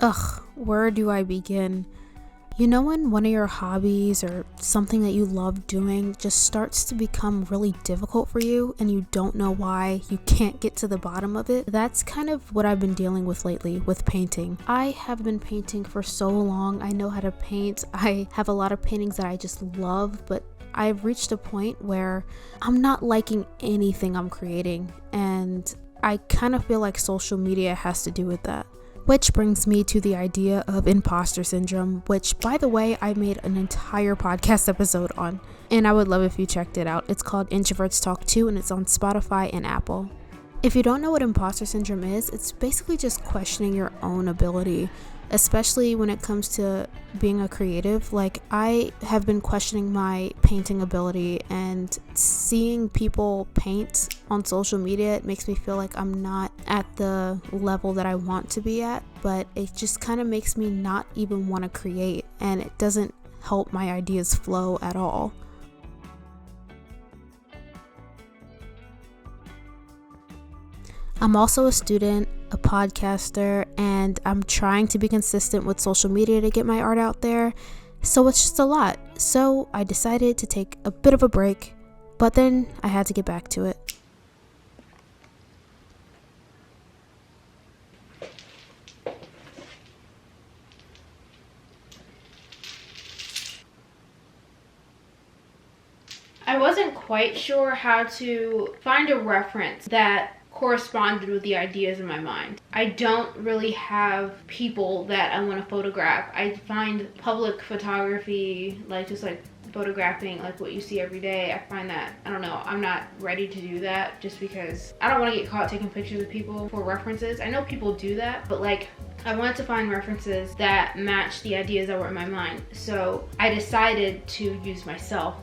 Ugh, where do I begin? You know when one of your hobbies or something that you love doing just starts to become really difficult for you and you don't know why, you can't get to the bottom of it? That's kind of what I've been dealing with lately with painting. I have been painting for so long. I know how to paint. I have a lot of paintings that I just love, but I've reached a point where I'm not liking anything I'm creating, and I kind of feel like social media has to do with that. Which brings me to the idea of imposter syndrome, which, by the way, I made an entire podcast episode on, and I would love if you checked it out. It's called Introverts Talk 2, and it's on Spotify and Apple. If you don't know what imposter syndrome is, it's basically just questioning your own ability, especially when it comes to being a creative. Like, I have been questioning my painting ability, and seeing people paint on social media, it makes me feel like I'm not at the level that I want to be at, but it just kind of makes me not even want to create, and it doesn't help my ideas flow at all. I'm also a student, a podcaster, and I'm trying to be consistent with social media to get my art out there. So it's just a lot. So I decided to take a bit of a break, but then I had to get back to it. I wasn't quite sure how to find a reference that corresponded with the ideas in my mind. I don't really have people that I want to photograph. I find public photography, just photographing like what you see every day, I find that, I don't know, I'm not ready to do that just because I don't want to get caught taking pictures of people for references. I know people do that, but I wanted to find references that match the ideas that were in my mind. So I decided to use myself.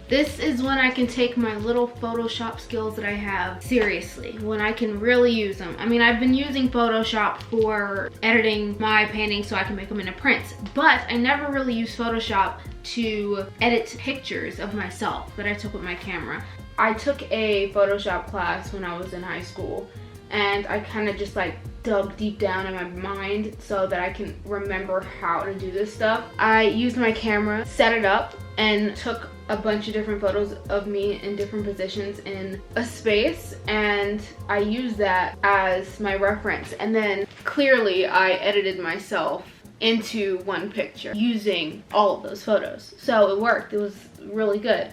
This is when I can take my little Photoshop skills that I have seriously, when I can really use them. I mean, I've been using Photoshop for editing my paintings so I can make them into prints, but I never really used Photoshop to edit pictures of myself that I took with my camera. I took a Photoshop class when I was in high school, and I kind of just dug deep down in my mind so that I can remember how to do this stuff. I used my camera, set it up, and took a bunch of different photos of me in different positions in a space, and I used that as my reference. And then clearly I edited myself into one picture using all of those photos. So it worked. It was really good.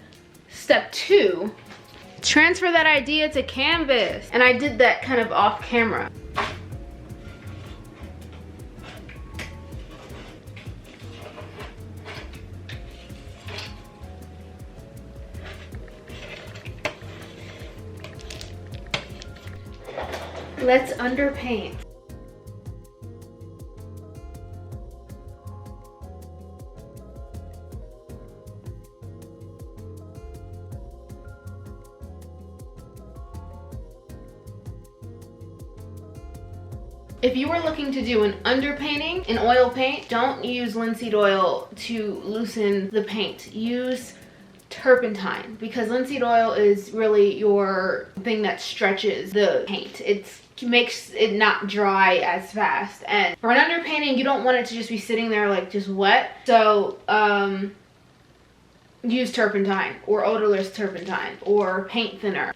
Step 2, transfer that idea to canvas. And I did that kind of off camera. Let's underpaint. If you were looking to do an underpainting in oil paint, don't use linseed oil to loosen the paint. Use turpentine, because linseed oil is really your thing that stretches the paint. It makes it not dry as fast. And for an underpainting, you don't want it to just be sitting there just wet. So use turpentine or odorless turpentine or paint thinner.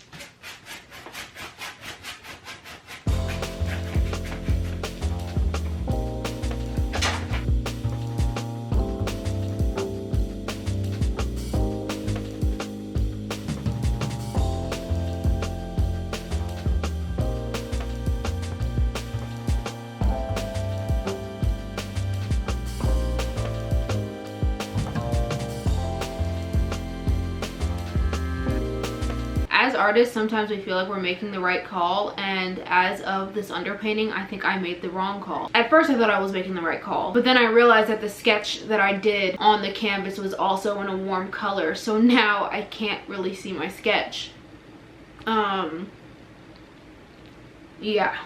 As artists, sometimes we feel like we're making the right call, and as of this underpainting, I think I made the wrong call. At first I thought I was making the right call, but then I realized that the sketch that I did on the canvas was also in a warm color, so now I can't really see my sketch. Yeah.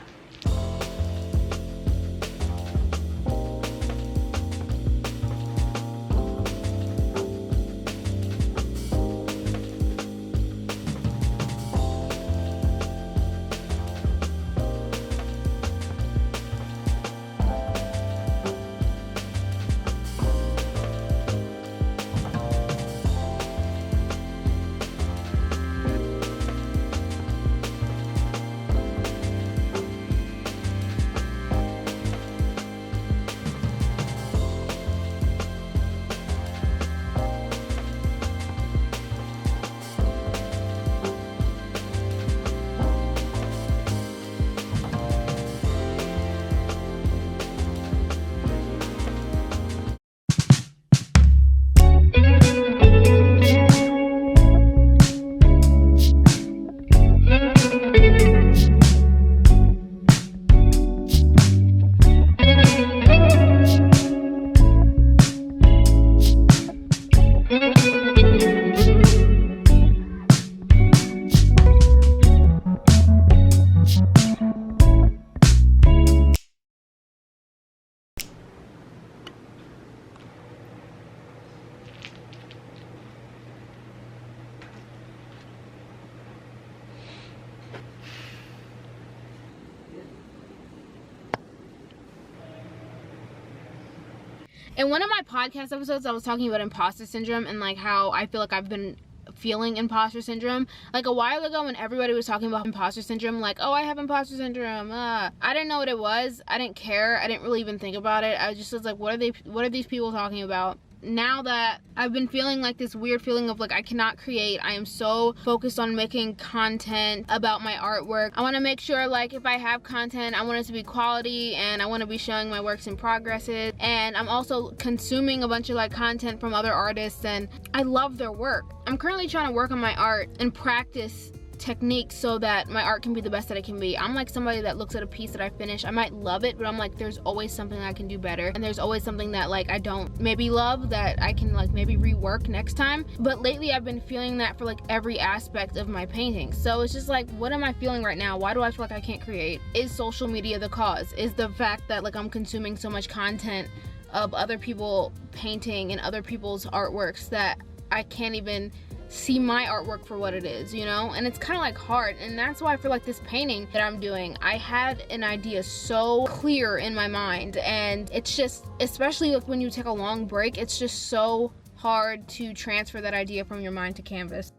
In one of my podcast episodes, I was talking about imposter syndrome and like how I feel like I've been feeling imposter syndrome like a while ago when everybody was talking about imposter syndrome, like, oh, I have imposter syndrome. I didn't know what it was. I didn't care. I didn't really even think about it. I just was like, what are these people talking about? Now that I've been feeling like this weird feeling of like I cannot create, I am so focused on making content about my artwork. I want to make sure like if I have content, I want it to be quality and I want to be showing my works in progresses. And I'm also consuming a bunch of like content from other artists and I love their work. I'm currently trying to work on my art and practice techniques so that my art can be the best that it can be. I'm like somebody that looks at a piece that I finish, I might love it, but I'm like there's always something I can do better, and there's always something that like I don't maybe love that I can like maybe rework next time. But lately I've been feeling that for like every aspect of my painting. So it's just like, what am I feeling right now? Why do I feel like I can't create? Is social media the cause? Is the fact that like I'm consuming so much content of other people painting and other people's artworks that I can't even see my artwork for what it is, you know? And it's kind of like hard, and that's why I feel like this painting that I'm doing, I had an idea so clear in my mind, and it's just, especially like when you take a long break, it's just so hard to transfer that idea from your mind to canvas.